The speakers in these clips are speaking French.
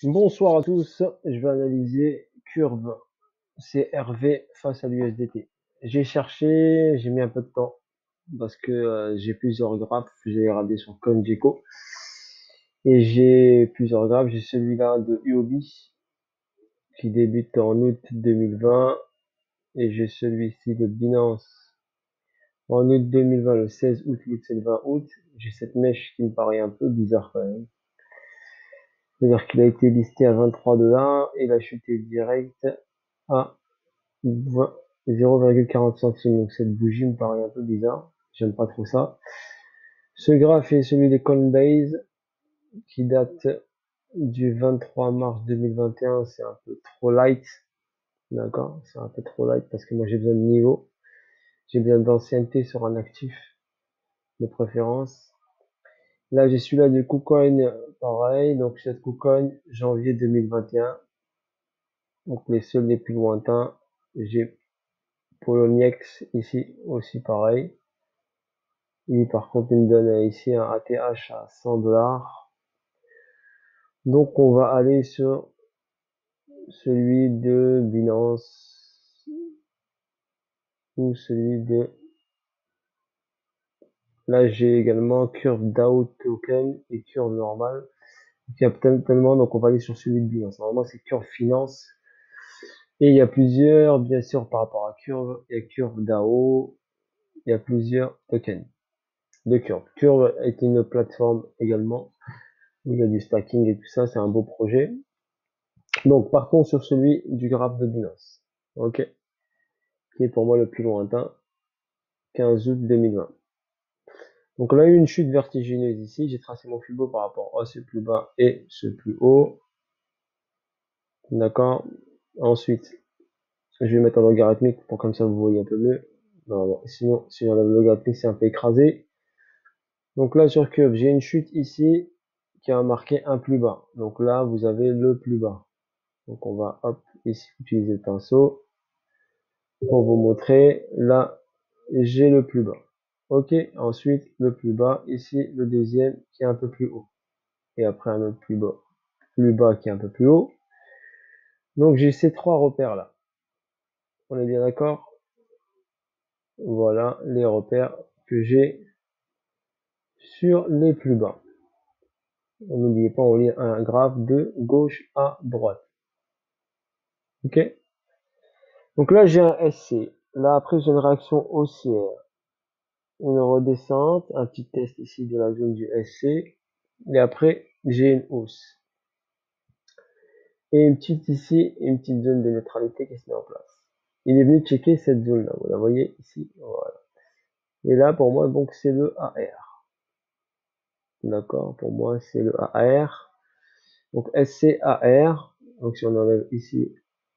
Bonsoir à tous, je vais analyser curve CRV face à l'USDT. J'ai cherché, j'ai mis un peu de temps parce que j'ai plusieurs graphes, j'ai regardé sur CoinGecko et j'ai plusieurs graphes. J'ai celui-là de Huobi qui débute en août 2020 et j'ai celui-ci de Binance en août 2020, le 16 août, c'est le 20 août. J'ai cette mèche qui me paraît un peu bizarre quand même. C'est-à-dire qu'il a été listé à 23 $ et il a chuté direct à 0,40 centimes. Donc cette bougie me paraît un peu bizarre. J'aime pas trop ça. Ce graphe est celui des Coinbase qui date du 23 mars 2021. C'est un peu trop light. D'accord? C'est un peu trop light parce que moi j'ai besoin de niveau. J'ai besoin d'ancienneté sur un actif de préférence. Là j'ai celui-là de KuCoin, pareil. Donc cette KuCoin, janvier 2021. Donc les seuls les plus lointains. J'ai Poloniex ici aussi pareil. Lui, par contre, il me donne ici un ATH à 100 $. Donc, on va aller sur celui de Binance ou celui de... Là, j'ai également Curve DAO Token et Curve normal. Il y a tellement, donc on va aller sur celui de Binance. Normalement, c'est Curve Finance. Et il y a plusieurs, bien sûr, par rapport à Curve. Il y a Curve DAO. Il y a plusieurs tokens de Curve. Curve est une plateforme également où il y a du stacking et tout ça. C'est un beau projet. Donc, partons sur celui du graphe de Binance. OK. Qui est pour moi le plus lointain. 15 août 2020. Donc, on a eu une chute vertigineuse ici. J'ai tracé mon Fibo par rapport à ce plus bas et ce plus haut. D'accord. Ensuite, je vais mettre en logarithmique pour comme ça vous voyez un peu mieux. Non, sinon, si j'enlève le logarithmique, c'est un peu écrasé. Donc là, sur Curve, j'ai une chute ici qui a marqué un plus bas. Donc là, vous avez le plus bas. Donc on va, hop, ici, utiliser le pinceau pour vous montrer. Là, j'ai le plus bas. Ok, ensuite le plus bas, ici le deuxième qui est un peu plus haut. Et après un autre plus bas qui est un peu plus haut. Donc j'ai ces trois repères là. On est bien d'accord? Voilà les repères que j'ai sur les plus bas. N'oubliez pas, on lit un graphe de gauche à droite. Ok? Donc là j'ai un SC. Là après j'ai une réaction haussière. Une redescente, un petit test ici de la zone du SC. Et après j'ai une hausse. Et une petite ici, une petite zone de neutralité qui se met en place. Il est venu checker cette zone-là, vous la voyez ici, voilà. Et là, pour moi, donc, c'est le AR. D'accord, pour moi, c'est le AR. Donc, SCAR. Donc, si on enlève ici,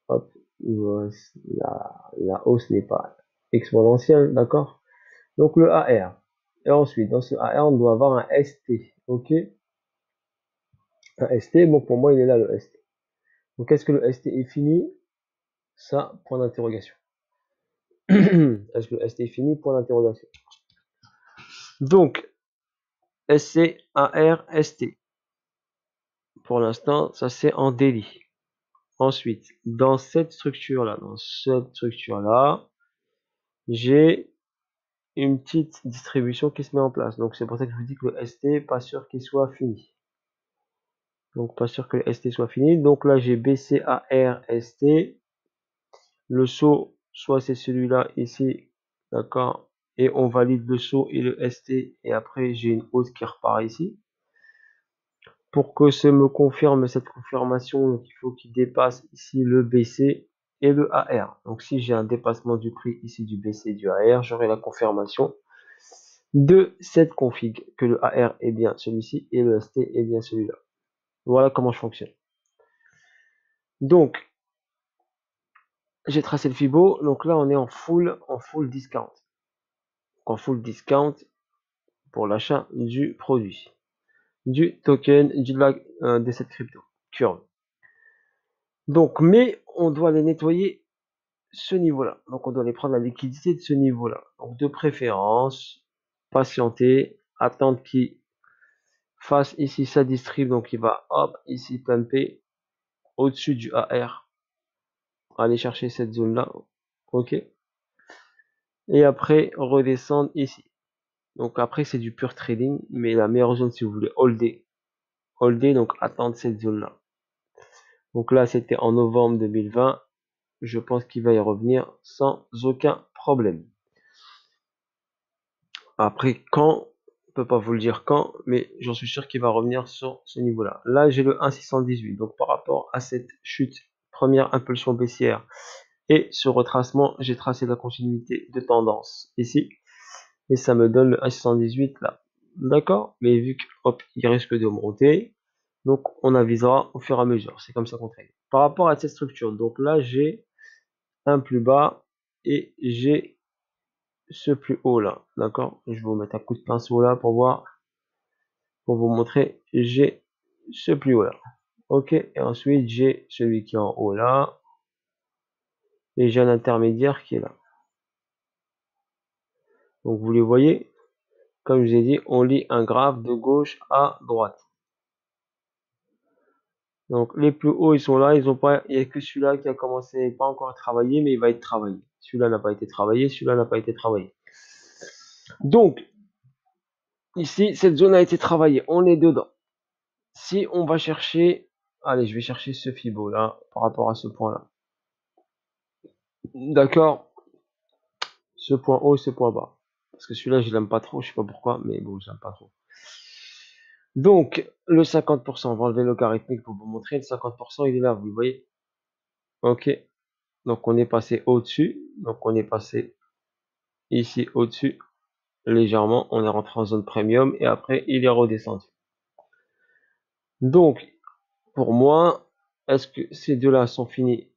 hop, la hausse n'est pas exponentielle, d'accord. Donc, le AR. Et ensuite, dans ce AR, on doit avoir un ST, ok. Un ST, bon, pour moi, il est là, le ST. Donc, est-ce que le ST est fini? Ça, point d'interrogation. Est-ce que le ST est fini? Point d'interrogation. Donc, SCARST. Pour l'instant, ça c'est en délit. Ensuite, dans cette structure-là, j'ai une petite distribution qui se met en place. Donc, c'est pour ça que je vous dis que le ST, pas sûr qu'il soit fini. Donc, pas sûr que le ST soit fini. Donc là, j'ai BCARST. Le saut, soit c'est celui-là ici, d'accord, et on valide le saut et le ST, et après j'ai une hausse qui repart ici. Pour que ça me confirme cette confirmation, donc il faut qu'il dépasse ici le BC et le AR. Donc si j'ai un dépassement du prix ici du BC et du AR, j'aurai la confirmation de cette config, que le AR est bien celui-ci et le ST est bien celui-là. Voilà comment je fonctionne. Donc, j'ai tracé le Fibo, donc là on est en full discount. En full discount pour l'achat du produit, du token, de cette crypto, Curve. Donc, mais on doit les nettoyer ce niveau-là. Donc, on doit aller prendre la liquidité de ce niveau-là. Donc, de préférence, patienter, attendre qu'il fasse ici sa distrib, donc il va hop ici pumper au-dessus du AR, aller chercher cette zone là, ok, et après redescendre ici. Donc après c'est du pur trading, mais la meilleure zone si vous voulez holder, donc attendre cette zone là. Donc là c'était en novembre 2020, je pense qu'il va y revenir sans aucun problème. Après quand, on peut pas vous le dire quand, mais j'en suis sûr qu'il va revenir sur ce niveau là. Là j'ai le 1,618, donc par rapport à cette chute, première impulsion baissière et ce retracement, j'ai tracé la continuité de tendance ici et ça me donne le 1,618 là. D'accord, mais vu que hop, il risque de monter, donc on avisera au fur et à mesure. C'est comme ça qu'on trade. Par rapport à cette structure, donc là j'ai un plus bas et j'ai ce plus haut là. D'accord, je vais vous mettre un coup de pinceau là pour voir, pour vous montrer. J'ai ce plus haut là. Ok, et ensuite j'ai celui qui est en haut là et j'ai un intermédiaire qui est là. Donc vous les voyez, comme je vous ai dit, on lit un graphe de gauche à droite. Donc les plus hauts ils sont là, ils ont pas, il n'y a que celui-là qui a commencé pas encore à travailler, mais il va être travaillé. Celui-là n'a pas été travaillé, celui-là n'a pas été travaillé. Donc ici cette zone a été travaillée, on est dedans. Si on va chercher, allez je vais chercher ce Fibo là par rapport à ce point là. D'accord, ce point haut, ce point bas. Parce que celui-là je l'aime pas trop, je sais pas pourquoi, mais bon j'aime pas trop. Donc le 50%, on va enlever le logarithmique pour vous montrer, le 50% il est là, vous le voyez. Ok. Donc on est passé au-dessus, donc on est passé ici au-dessus légèrement, on est rentré en zone premium et après il est redescendu. Donc pour moi, est-ce que ces deux-là sont finis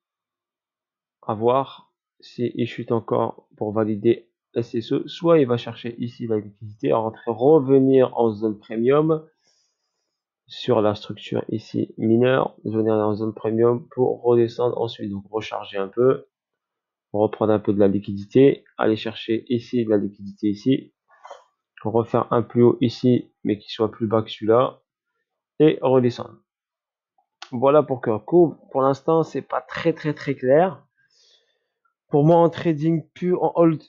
à voir? Si il chute encore pour valider SSE, soit il va chercher ici la liquidité, rentrer, revenir en zone premium sur la structure ici mineure, venir en zone premium pour redescendre ensuite, donc recharger un peu, reprendre un peu de la liquidité, aller chercher ici de la liquidité ici, refaire un plus haut ici, mais qui soit plus bas que celui-là, et redescendre. Voilà pour Curve. Pour l'instant, c'est pas très clair. Pour moi, en trading pur, en hold,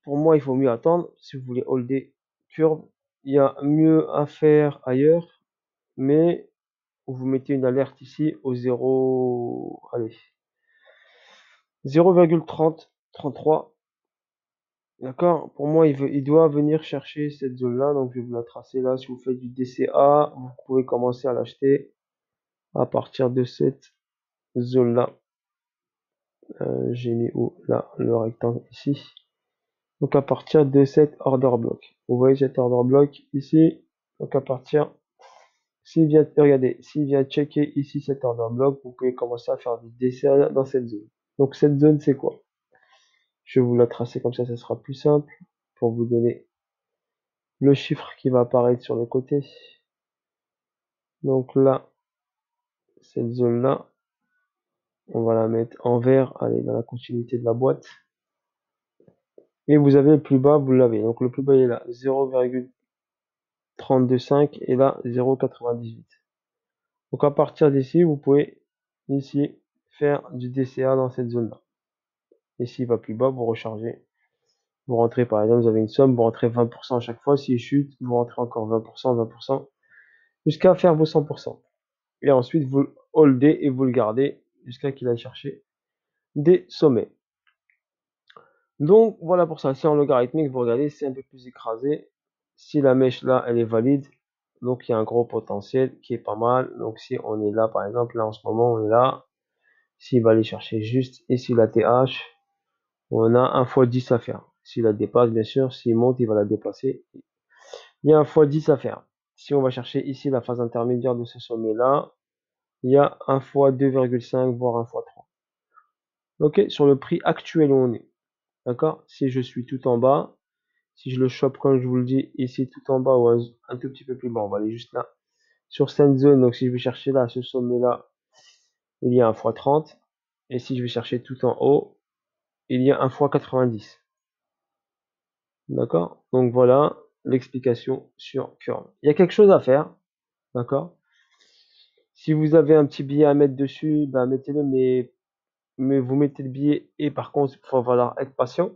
pour moi, il faut mieux attendre. Si vous voulez holder Curve, il y a mieux à faire ailleurs, mais vous mettez une alerte ici au 0, allez, 0,3033. D'accord, pour moi, il doit venir chercher cette zone-là, donc je vais vous la tracer là. Si vous faites du DCA, vous pouvez commencer à l'acheter à partir de cette zone-là. J'ai mis où là le rectangle ici. Donc à partir de cet order block. Vous voyez cet order block ici. Donc à partir, s'il vient, regardez, s'il vient checker ici cet order block, vous pouvez commencer à faire du DCA dans cette zone. Donc cette zone, c'est quoi? Je vais vous la tracer comme ça sera plus simple pour vous donner le chiffre qui va apparaître sur le côté. Donc là, cette zone-là, on va la mettre en vert, allez, dans la continuité de la boîte. Et vous avez le plus bas, vous l'avez. Donc le plus bas il est là, 0,325 et là 0,98. Donc à partir d'ici, vous pouvez ici faire du DCA dans cette zone-là. Et s'il va plus bas, vous rechargez. Vous rentrez par exemple, vous avez une somme, vous rentrez 20% à chaque fois. S'il chute, vous rentrez encore 20%, 20%, jusqu'à faire vos 100%. Et ensuite, vous le holdez et vous le gardez jusqu'à qu'il aille chercher des sommets. Donc voilà pour ça. Si en logarithmique, vous regardez, c'est un peu plus écrasé. Si la mèche là, elle est valide, donc il y a un gros potentiel qui est pas mal. Donc si on est là, par exemple, là en ce moment, on est là. S'il va aller chercher juste ici la TH, on a 1 x 10 à faire. S'il la dépasse, bien sûr, s'il monte, il va la dépasser. Il y a 1 x 10 à faire. Si on va chercher ici la phase intermédiaire de ce sommet là, il y a 1 x 2,5 voire 1 x 3. Ok, sur le prix actuel où on est. D'accord, si je suis tout en bas, si je le chope comme je vous le dis ici tout en bas ou un tout petit peu plus bas, on va aller juste là sur cette zone. Donc si je vais chercher là ce sommet là, il y a 1 x 30, et si je vais chercher tout en haut, il y a 1 x 90. D'accord, donc voilà l'explication sur Curve. Il y a quelque chose à faire, D'accord? Si vous avez un petit billet à mettre dessus, bah mettez-le, mais vous mettez le billet et par contre, il va falloir être patient.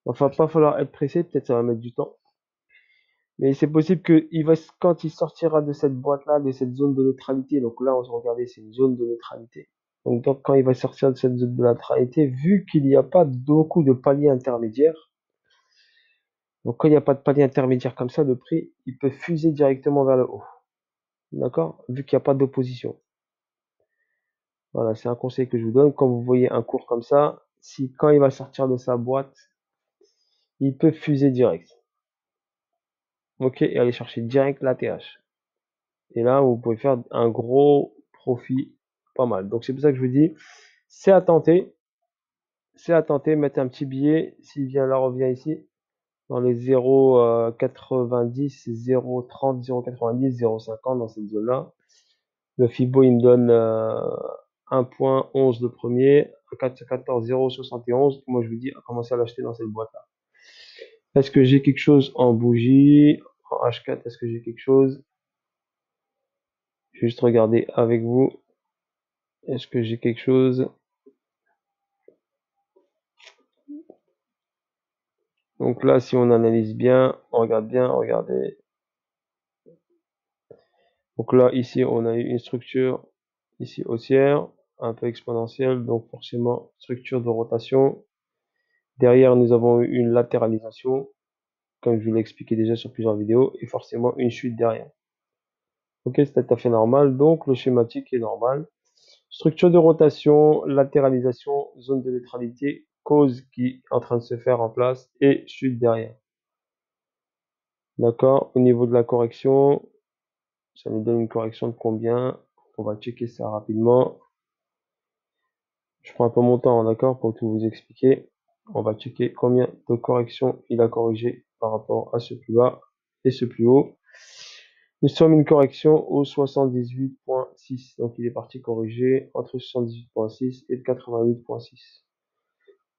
Enfin, pas falloir être pressé, peut-être ça va mettre du temps. Mais c'est possible que quand il sortira de cette boîte-là, de cette zone de neutralité, donc là, on se regardait, c'est une zone de neutralité. Donc, quand il va sortir de cette zone de neutralité, vu qu'il n'y a pas beaucoup de paliers intermédiaires, donc quand il n'y a pas de palier intermédiaire comme ça, le prix, il peut fuser directement vers le haut. D'accord? Vu qu'il n'y a pas d'opposition. Voilà, c'est un conseil que je vous donne. Quand vous voyez un cours comme ça, si quand il va sortir de sa boîte, il peut fuser direct. Ok, et aller chercher direct la TH. Et là, vous pouvez faire un gros profit, pas mal. Donc c'est pour ça que je vous dis, c'est à tenter. C'est à tenter, mettez un petit billet. S'il vient là, revient ici. Dans les 0,90, 0,30, 0,90, 0,50 dans cette zone-là. Le Fibo, il me donne 1.11 le premier, 14, 0,71. Moi, je vous dis, commencez à l'acheter dans cette boîte-là. Est-ce que j'ai quelque chose en bougie? En H4, est-ce que j'ai quelque chose? Je vais juste regarder avec vous. Est-ce que j'ai quelque chose? Donc là, si on analyse bien, on regarde bien, regardez. Donc là, ici, on a eu une structure ici haussière, un peu exponentielle, donc forcément structure de rotation. Derrière, nous avons eu une latéralisation, comme je vous l'ai expliqué déjà sur plusieurs vidéos, et forcément une chute derrière. Ok, c'est tout à fait normal, donc le schématique est normal. Structure de rotation, latéralisation, zone de neutralité, cause qui est en train de se faire en place, et chute derrière. D'accord, au niveau de la correction, ça nous donne une correction de combien? On va checker ça rapidement. Je prends un peu mon temps, d'accord, pour tout vous expliquer. On va checker combien de corrections il a corrigé par rapport à ce plus bas et ce plus haut. Nous sommes une correction au 78.6. Donc il est parti corriger entre 78.6 et le 88.6.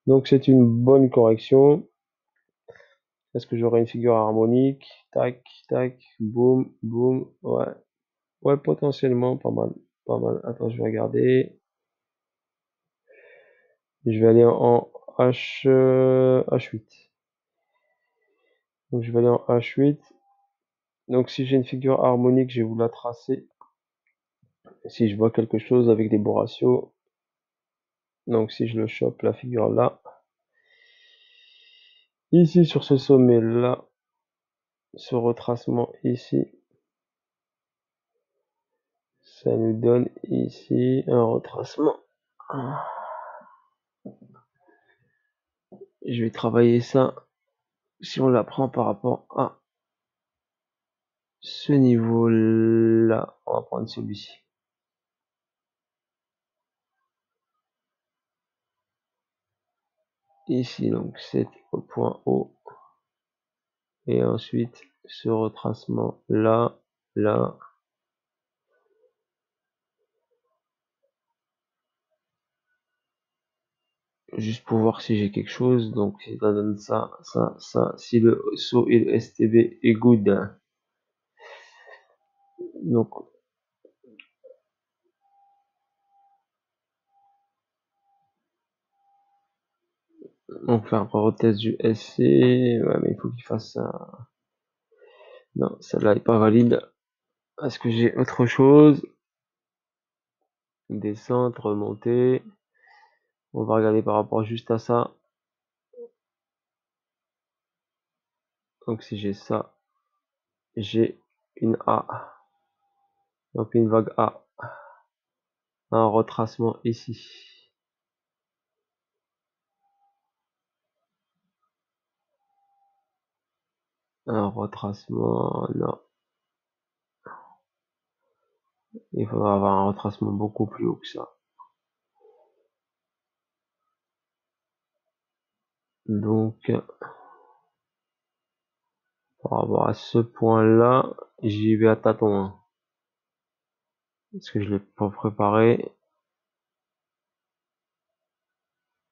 Donc c'est une bonne correction. Est-ce que j'aurai une figure harmonique? Tac, tac, boum, boum. Ouais. Ouais, potentiellement, pas mal. Pas mal. Attends, je vais regarder. Je vais aller en H8. Donc je vais aller en H8. Donc si j'ai une figure harmonique, je vais vous la tracer. Si je vois quelque chose avec des beaux ratios. Donc si je le chope, la figure là. Ici sur ce sommet là. Ce retracement ici. Ça nous donne ici un retracement. Je vais travailler ça. Si on la prend par rapport à ce niveau là, on va prendre celui-ci. Ici donc c'est au point haut. Et ensuite ce retracement là, là. Juste pour voir si j'ai quelque chose. Donc ça donne ça, ça, ça. Si le SO et le STB est good. Donc on fait un retest du SC. Ouais, mais il faut qu'il fasse ça. Non, celle-là est pas valide. Est-ce que j'ai autre chose? Descente, remonter. On va regarder par rapport juste à ça. Donc si j'ai ça, j'ai une A. Donc une vague A. Un retracement ici. Un retracement, non. Il faudra avoir un retracement beaucoup plus haut que ça. Donc, par rapport à ce point-là, j'y vais à tâtons. Hein. Parce que je l'ai pas préparé.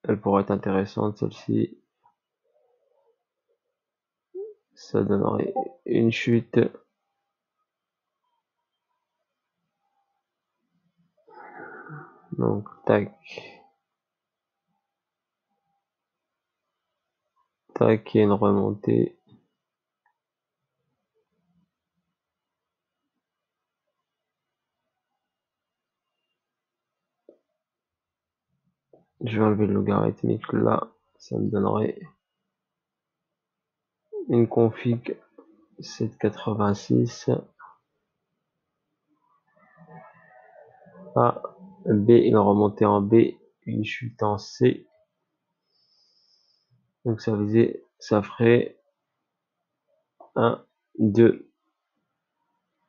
Elle pourrait être intéressante, celle-ci. Ça donnerait une chute Donc, tac, tac, et une remontée. Je vais enlever le logarithmique là, ça me donnerait une config 786 A, B, une remontée en B, une chute en C. Donc ça ferait 1, 2,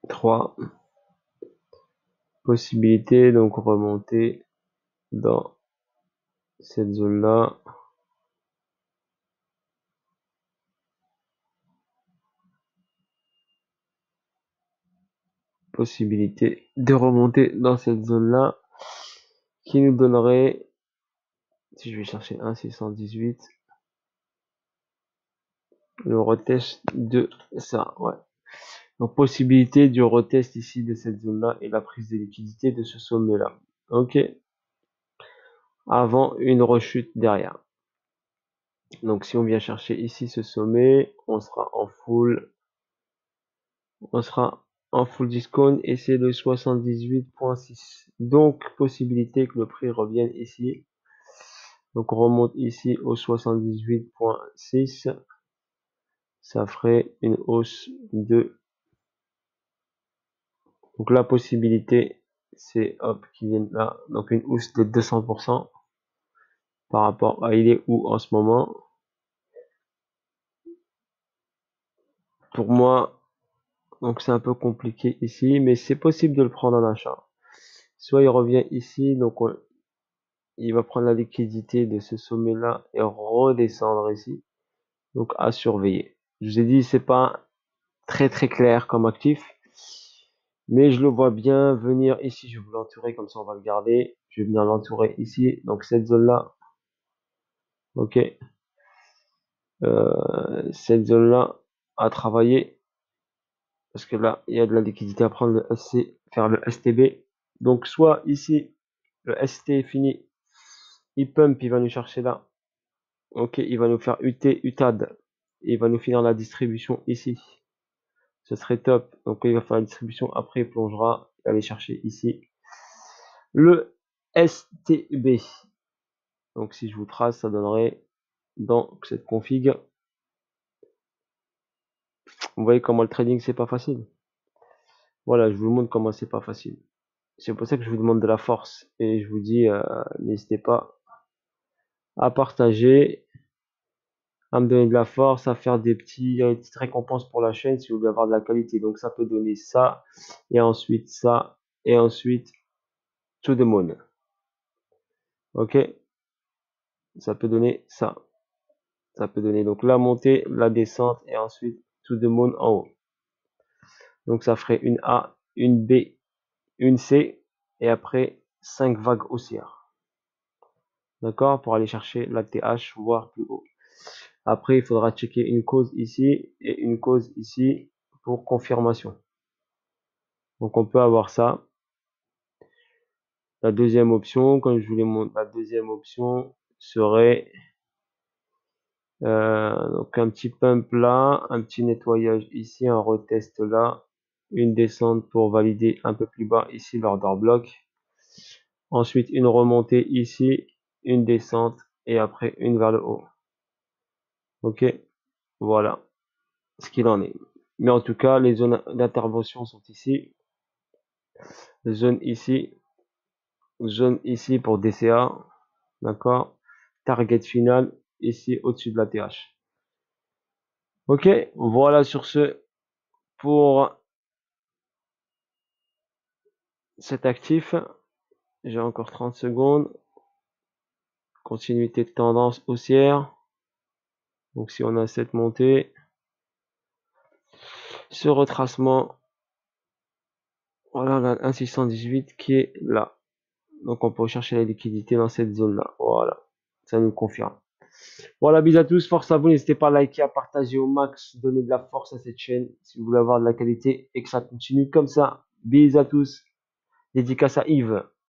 3 possibilités, donc remonter dans cette zone là. Possibilité de remonter dans cette zone là qui nous donnerait, si je vais chercher 1,618, le retest de ça, ouais. Donc possibilité du retest ici de cette zone là et la prise de liquidité de ce sommet là. Ok, avant une rechute derrière. Donc si on vient chercher ici ce sommet, on sera en full discount et c'est le 78.6. Donc possibilité que le prix revienne ici. Donc on remonte ici au 78.6. Ça ferait une hausse de, donc la possibilité c'est hop qui viennent là, donc une hausse de 200% par rapport à il est où en ce moment. Pour moi, donc c'est un peu compliqué ici, mais c'est possible de le prendre en achat. Soit il revient ici, donc il va prendre la liquidité de ce sommet là et redescendre ici, donc à surveiller. Je vous ai dit c'est pas très clair comme actif, mais je le vois bien venir ici. Je vais vous l'entourer comme ça, on va le garder. Je vais venir l'entourer ici, donc cette zone là, ok, cette zone là à travailler parce que là il y a de la liquidité à prendre, le SC, faire le STB. Donc soit ici le ST est fini, il pump, il va nous chercher là, ok, il va nous faire UTAD, il va nous finir la distribution ici, ce serait top. Donc il va faire la distribution, après il plongera, il va aller chercher ici le STB. Donc si je vous trace, ça donnerait dans cette config. Vous voyez comment le trading c'est pas facile. Voilà, je vous montre comment c'est pas facile. C'est pour ça que je vous demande de la force et je vous dis n'hésitez pas à partager, à me donner de la force, à faire des petites récompenses pour la chaîne si vous voulez avoir de la qualité. Donc ça peut donner ça et ensuite ça et ensuite to the moon. Ok, ça peut donner ça. Ça peut donner donc la montée, la descente et ensuite to the moon en haut. Donc ça ferait une A, une B, une C et après 5 vagues haussières. D'accord, pour aller chercher la TH, voire plus haut. Après, il faudra checker une cause ici et une cause ici pour confirmation. Donc on peut avoir ça. La deuxième option, comme je vous l'ai montré, la deuxième option serait donc un petit pump là, un petit nettoyage ici, un retest là, une descente pour valider un peu plus bas ici l'order block. Ensuite une remontée ici, une descente et après une vers le haut. Ok, voilà ce qu'il en est. Mais en tout cas, les zones d'intervention sont ici. Zone ici pour DCA, d'accord. Target final ici au-dessus de la TH. Ok, voilà sur ce pour cet actif. J'ai encore 30 secondes. Continuité de tendance haussière. Donc si on a cette montée, ce retracement, voilà, on a 1,618 qui est là. Donc on peut chercher la liquidité dans cette zone là. Voilà, ça nous confirme. Voilà, bisous à tous, force à vous, n'hésitez pas à liker, à partager au max, donner de la force à cette chaîne si vous voulez avoir de la qualité et que ça continue comme ça. Bisous à tous, dédicace à Yves.